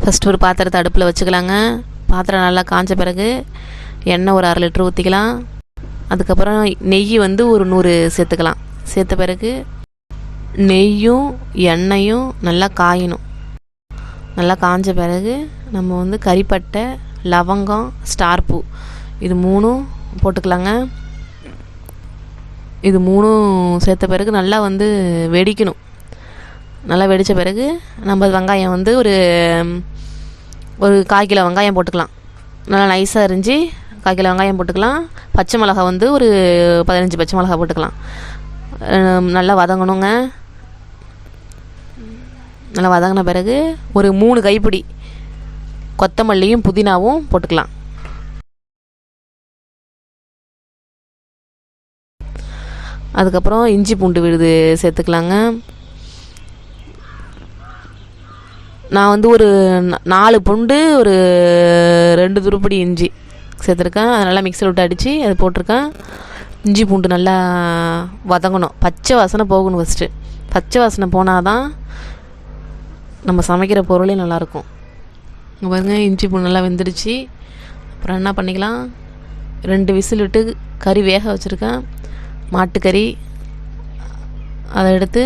First ஒரு பாத்திரத்தை அடுப்பில் வச்சுக்கலாங்க. பாத்திரம் நல்லா காஞ்ச பிறகு எண்ணெய் ஒரு 1/2 லிட்டர் ஊற்றிக்கலாம். அதுக்கப்புறம் நெய் வந்து ஒரு 100 சேர்த்துக்கலாம். சேர்த்த பிறகு நெய்யும் எண்ணெயும் நல்லா காயணும். நல்லா காஞ்ச பிறகு நம்ம வந்து கறிப்பட்டை, லவங்கம், ஸ்டார் பூ இது 3ம் போட்டுக்கலாங்க. இது 3ம் சேர்த்த பிறகு நல்லா வந்து வெடிக்கணும். நல்லா வெடித்த பிறகு நம்ம வெங்காயம் வந்து ஒரு 1/4 கிலோ வெங்காயம் போட்டுக்கலாம். நல்லா நைஸாக அரிஞ்சு 1/4 கிலோ வெங்காயம் போட்டுக்கலாம். பச்சை மிளகா வந்து ஒரு 15 பச்சை மிளகா போட்டுக்கலாம். நல்லா வதங்கணுங்க. நல்லா வதங்கின பிறகு ஒரு 3 கைப்பிடி கொத்தமல்லியும் புதினாவும் போட்டுக்கலாம். அதுக்கப்புறம் இஞ்சி பூண்டு விழுது சேர்த்துக்கலாங்க. நான் வந்து ஒரு 4 பூண்டு ஒரு 2 துருப்படி இஞ்சி சேர்த்துருக்கேன். அதை நல்லா மிக்சியில் விட்டு அடித்து அது போட்டிருக்கேன். இஞ்சி பூண்டு நல்லா வதங்கணும். பச்சை வாசனை போகணும். ஃபஸ்ட்டு பச்சை வாசனை போனால் தான் நம்ம சமைக்கிற பொருளே நல்லாயிருக்கும். இங்கே பாருங்கள், இஞ்சி பூண்டு நல்லா வெந்துடுச்சு. அப்புறம் என்ன பண்ணிக்கலாம், 2 விசில் விட்டு கறி வேக வச்சுருக்கேன். மாட்டுக்கறி அதை எடுத்து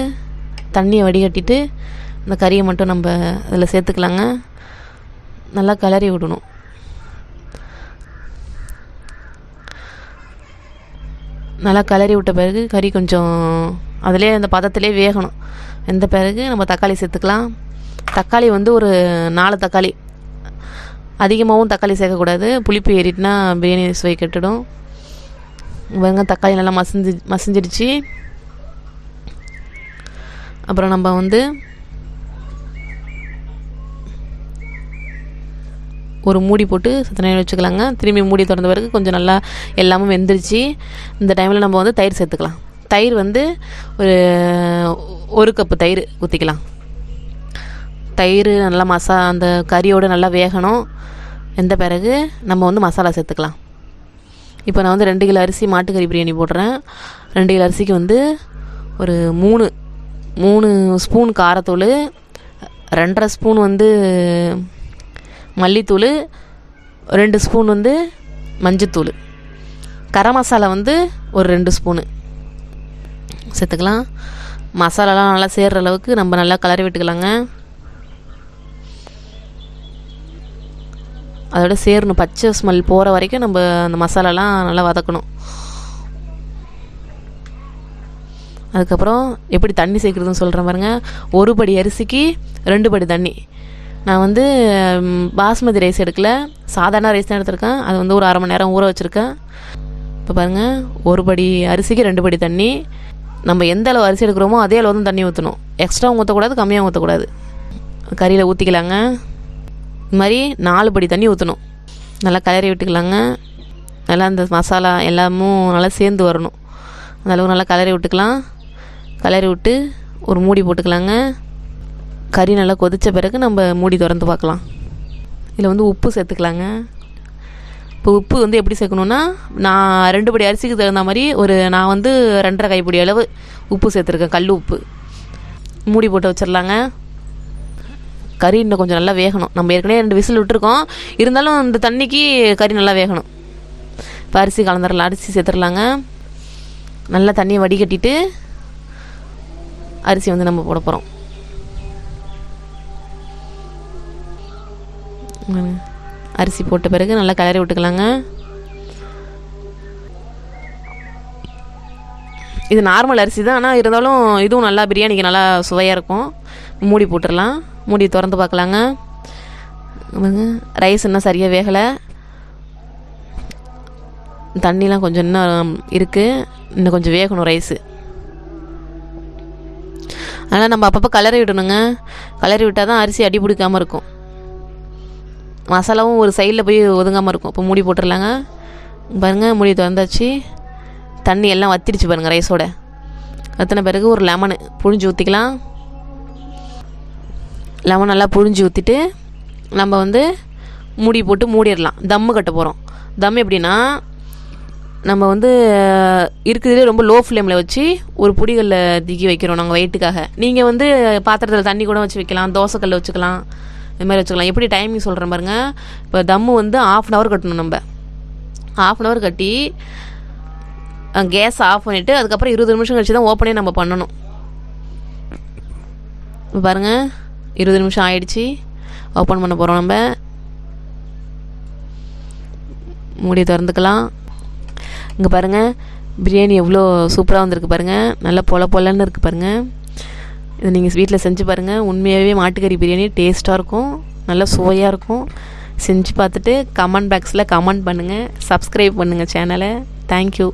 தண்ணியை வடிகட்டிட்டு இந்த கறியை மட்டும் நம்ம அதில் சேர்த்துக்கலாங்க. நல்லா கிளறி விடணும். நல்லா கிளறி விட்ட பிறகு கறி கொஞ்சம் அதிலே அந்த பதத்திலே வேகணும். வெந்த பிறகு நம்ம தக்காளி சேர்த்துக்கலாம். தக்காளி வந்து ஒரு 4 தக்காளி, அதிகமாகவும் தக்காளி சேர்க்கக்கூடாது. புளிப்பு ஏறிட்டுனா பிரியாணி சுவை கெட்டுடும். தக்காளி நல்லா மசிஞ்சிடுச்சு. அப்புறம் நம்ம வந்து ஒரு மூடி போட்டு சத்த நேரம் வச்சுக்கலாங்க. திரும்பி மூடி திறந்த பிறகு கொஞ்சம் நல்லா எல்லாமே வெந்துருச்சு. இந்த டைமில் நம்ம வந்து தயிர் சேர்த்துக்கலாம். தயிர் வந்து ஒரு 1 கப்பு தயிர் ஊற்றிக்கலாம். தயிர் நல்லா அந்த கறியோடு நல்லா வேகணும். வெந்த பிறகு நம்ம வந்து மசாலா சேர்த்துக்கலாம். இப்போ நான் வந்து 2 கிலோ அரிசி மாட்டுக்கறி பிரியாணி போடுறேன். 2 கிலோ அரிசிக்கு வந்து ஒரு 3 ஸ்பூன் காரத்தூள், 2.5 ஸ்பூன் வந்து மல்லித்தூள், 2 ஸ்பூன் வந்து மஞ்சத்தூள், கரம் மசாலா வந்து ஒரு 2 ஸ்பூனு சேர்த்துக்கலாம். மசாலாலாம் நல்லா சேர்கிற அளவுக்கு நம்ம நல்லா கிளறி விட்டுக்கலாங்க. அதோட சேரணும். பச்சை ஸ்மெல் போகிற வரைக்கும் நம்ம அந்த மசாலாலாம் நல்லா வதக்கணும். அதுக்கப்புறம் எப்படி தண்ணி சேர்க்குறதுன்னு சொல்கிறேன் பாருங்க. 1 படி அரிசிக்கு 2 படி தண்ணி. நான் வந்து பாஸ்மதி ரைஸ் எடுக்கல, சாதாரண ரைஸ் தான் எடுத்திருக்கேன். அது வந்து ஒரு 1/2 மணி நேரம் ஊற வச்சுருக்கேன். இப்போ பாருங்கள், 1 படி அரிசிக்கு 2 படி தண்ணி. நம்ம எந்த அளவு அரிசி எடுக்கிறோமோ அதே அளவு தான் தண்ணி ஊற்றணும். எக்ஸ்ட்ராவும் ஊற்றக்கூடாது, கம்மியாக ஊற்றக்கூடாது. கறியில் ஊற்றிக்கலாங்க. இது மாதிரி 4 படி தண்ணி ஊற்றணும். நல்லா கிளறி விட்டுக்கலாங்க. நல்லா அந்த மசாலா எல்லாமும் நல்லா சேர்ந்து வரணும். அந்த அளவு நல்லா கிளறி விட்டுக்கலாம். கிளறி விட்டு ஒரு மூடி போட்டுக்கலாங்க. கறி நல்லா கொதித்த பிறகு நம்ம மூடி திறந்து பார்க்கலாம். இதில் வந்து உப்பு சேர்த்துக்கலாங்க. இப்போ உப்பு வந்து எப்படி சேர்க்கணுன்னா, நான் 2 படி அரிசிக்கு தகுந்த மாதிரி நான் வந்து 2.5 கைப்பிடி அளவு உப்பு சேர்த்துருக்கேன், கல் உப்பு. மூடி போட்டு வச்சிடலாங்க. கறி இன்னும் கொஞ்சம் நல்லா வேகணும். நம்ம ஏற்கனவே 2 விசில் விட்டுருக்கோம், இருந்தாலும் இந்த தண்ணிக்கு கறி நல்லா வேகணும். இப்போ அரிசி கலந்துடலாம். அரிசி சேர்த்துடலாங்க. நல்லா தண்ணியை வடிகட்டிட்டு அரிசி வந்து நம்ம போட போகிறோம். அரிசி போட்ட பிறகு நல்லா கிளறி விட்டுக்கலாங்க. இது நார்மல் அரிசி தான், ஆனால் இருந்தாலும் இதுவும் நல்லா பிரியாணிக்கு நல்லா சுவையாக இருக்கும். மூடி போட்டுடலாம். மூடி திறந்து பார்க்கலாங்க. ரைஸ் இன்னும் சரியாக வேகலை. தண்ணிலாம் கொஞ்சம் இன்னும் இருக்குது. இன்னும் கொஞ்சம் வேகணும் ரைஸு. அதனால் நம்ம அப்பப்போ கிளறி விடணுங்க. கிளறி விட்டால் தான் அரிசி அடி பிடிக்காமல் இருக்கும். மசாலாவும் ஒரு சைடில் போய் ஒதுங்காமல் இருக்கும். இப்போ மூடி போட்டுடலாங்க. பாருங்கள், மூடி திறந்தாச்சு. தண்ணி எல்லாம் வத்திடுச்சு பாருங்கள் ரைஸோட. வற்றின பிறகு ஒரு லெமனு புழிஞ்சு ஊற்றிக்கலாம். லெமன் நல்லா புழிஞ்சு ஊற்றிட்டு நம்ம வந்து மூடி போட்டு மூடிடலாம். தம்மு கட்ட போகிறோம். தம் எப்படின்னா, நம்ம வந்து இருக்கிறதுலே ரொம்ப லோ ஃப்ளேமில் வச்சு ஒரு புடிகளில் தூக்கி வைக்கிறோம் நாங்கள் வெயிட்டுக்காக. நீங்கள் வந்து பாத்திரத்தில் தண்ணி கூட வச்சு வைக்கலாம், தோசைக்கல்ல வச்சுக்கலாம், இது மாதிரி வச்சுக்கலாம். எப்படி டைமிங் சொல்கிறேன் பாருங்கள். இப்போ தம்மு வந்து 1/2 hour கட்டணும். நம்ம 1/2 hour கட்டி கேஸ் ஆஃப் பண்ணிவிட்டு அதுக்கப்புறம் 20 நிமிஷம் கழிச்சு தான் ஓப்பனே நம்ம பண்ணணும். இப்போ பாருங்கள் 20 நிமிஷம் ஆயிடுச்சு. ஓப்பன் பண்ண போகிறோம். நம்ம மூடி திறந்துக்கலாம். இங்கே பாருங்கள் பிரியாணி எவ்வளோ சூப்பராக வந்திருக்கு பாருங்கள். நல்லா பொலன்னு இருக்குது பாருங்கள். இதை நீங்கள் வீட்டில் செஞ்சு பாருங்கள். உண்மையாகவே மாட்டுக்கறி பிரியாணி டேஸ்ட்டாக இருக்கும், நல்லா சுவையாக இருக்கும். செஞ்சு பார்த்துட்டு கமெண்ட் பாக்ஸில் கமெண்ட் பண்ணுங்கள், சப்ஸ்கிரைப் பண்ணுங்கள் சேனலை. தேங்க்யூ.